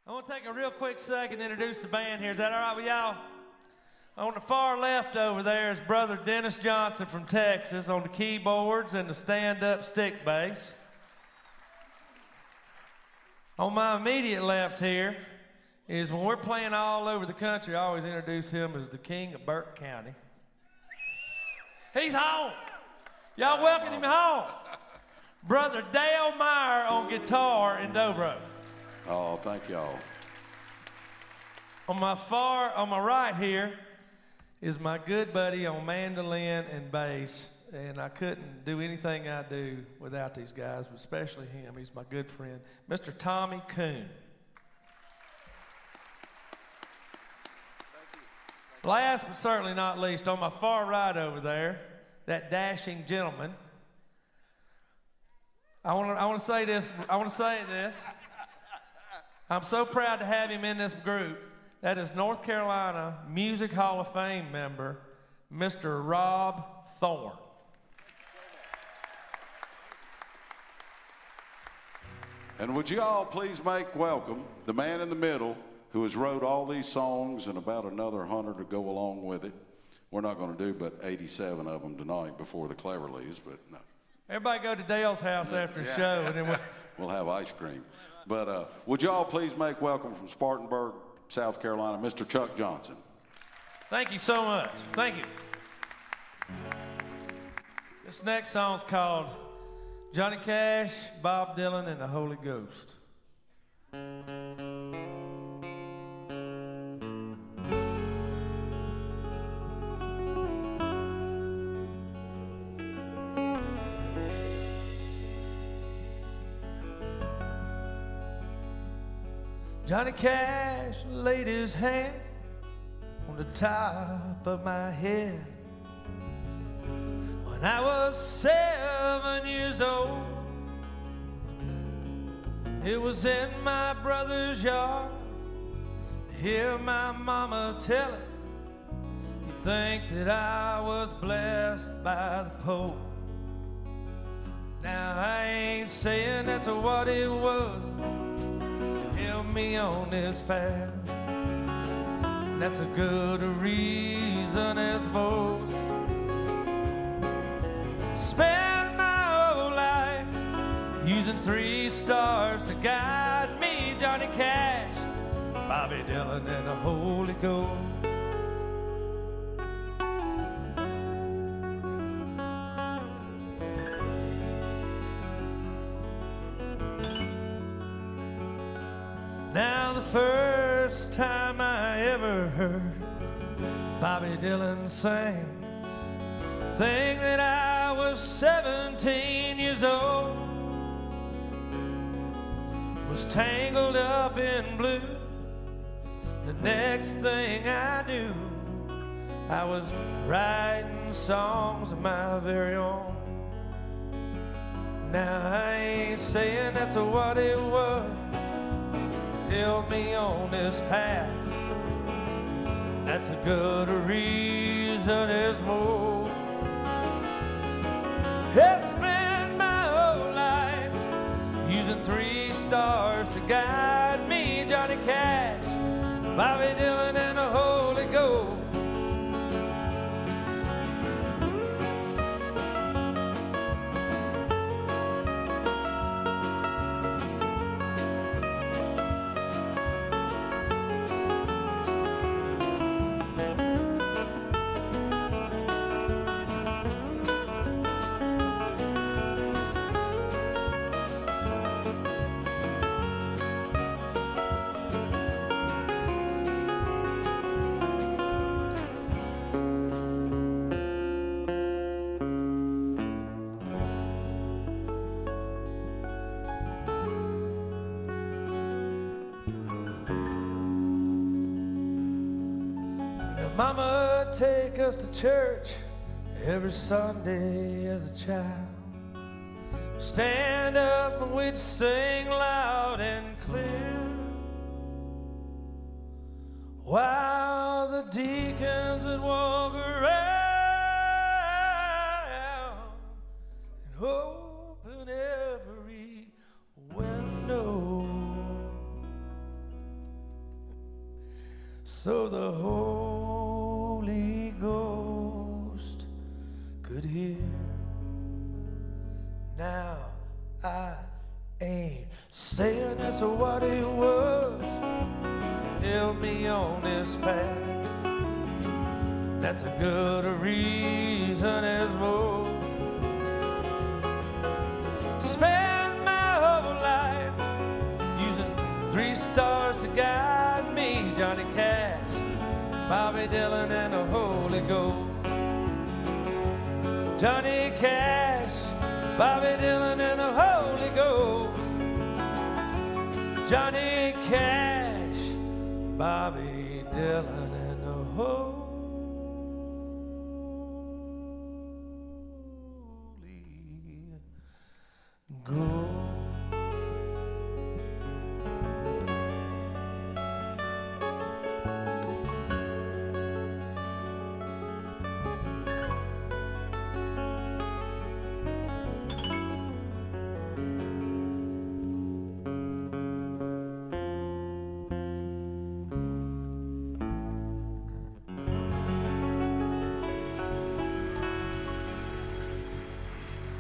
I want to take a real quick second to introduce the band here. Is that all right with y'all? On the far left over there is Brother Dennis Johnson from Texas on the keyboards and the stand-up stick bass. On my immediate left here is when we're playing all over the country, I always introduce him as the king of Burke County. He's home. Y'all welcome him home. Brother Dale Meyer on guitar in Dobro. Oh, thank y'all. On my right here is my good buddy on mandolin and bass, and I couldn't do anything I do without these guys, but especially him. He's my good friend, Mr. Tommy Coon. Last but certainly not least, on my far right over there, that dashing gentleman. I want to say this. I'm so proud to have him in this group. That is North Carolina Music Hall of Fame member, Mr. Rob Thorne. And would you all please make welcome the man in the middle who has wrote all these songs and about another 100 to go along with it. We're not going to do but 87 of them tonight before the Cleverleys, but no. Everybody go to Dale's house after the show, and then we'll have ice cream. But would you all please make welcome from Spartanburg, South Carolina, Mr. Chuck Johnson. Thank you so much. Thank you. This next song's called Johnny Cash, Bob Dylan, and the Holy Ghost. Johnny Cash laid his hand on the top of my head when I was 7 years old. It was in my brother's yard to hear my mama tell it. You think that I was blessed by the Pope. Now I ain't saying that's what it was. Help me on this path. That's a good reason as most. Spend my whole life using 3 stars to guide me. Johnny Cash, Bobby Dylan, and the Holy Ghost. Now the first time I ever heard Bobby Dylan sing, thing that I was 17 years old, was tangled up in blue. The next thing I knew, I was writing songs of my very own. Now I ain't saying that's what it was. Help me on this path. That's a good reason as more. I spent my whole life using 3 stars to guide me. Johnny Cash, Bobby Dylan, and the Holy Ghost. Mama take us to church every Sunday as a child. Stand up and we'd sing loud and clear, while the deacons would walk around and open every window. so the Holy Ghost could hear. Now I ain't saying that's what it was. Help me on this path. That's a good a reason as more. Spend my whole life using 3 stars to guide me. Johnny Cash, Bobby Dylan, and the Holy Ghost. Johnny Cash, Bobby Dylan, and the Holy Ghost. Johnny Cash, Bobby Dylan, and the Holy Ghost.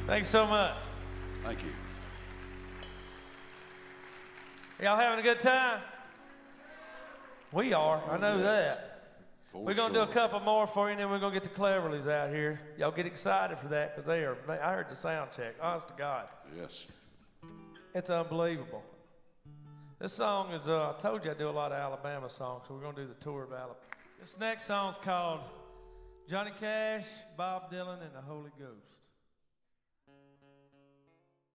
Thanks so much. Thank you. Y'all having a good time? We are. I know yes. that. For We're going to do a couple more for you, and then we're going to get the Cleverleys out here. Y'all get excited for that, because they are, I heard the sound check. Honest to God. Yes. It's unbelievable. This song is, I told you I do a lot of Alabama songs, so we're going to do the tour of Alabama. This next song's called Johnny Cash, Bob Dylan, and the Holy Ghost.